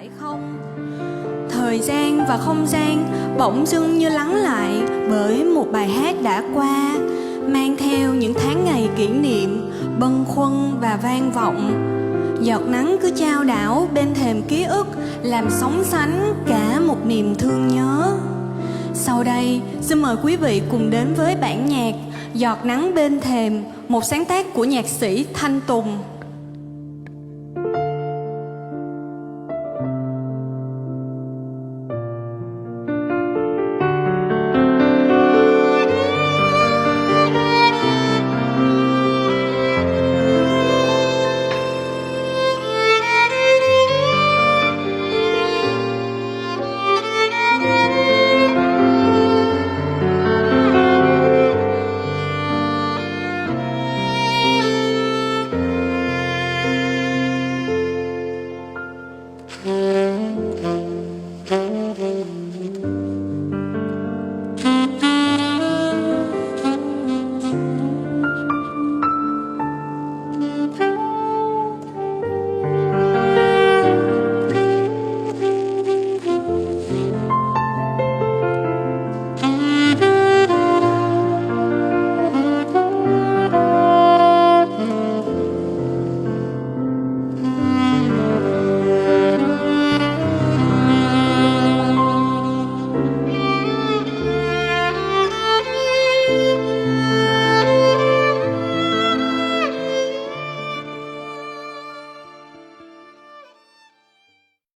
phải không? Thời gian và không gian bỗng dưng như lắng lại bởi một bài hát đã qua, mang theo những tháng ngày kỷ niệm, bâng khuâng và vang vọng. Giọt nắng cứ chao đảo bên thềm ký ức, làm sóng sánh cả một niềm thương nhớ. Sau đây, xin mời quý vị cùng đến với bản nhạc Giọt nắng bên thềm, một sáng tác của nhạc sĩ Thanh Tùng.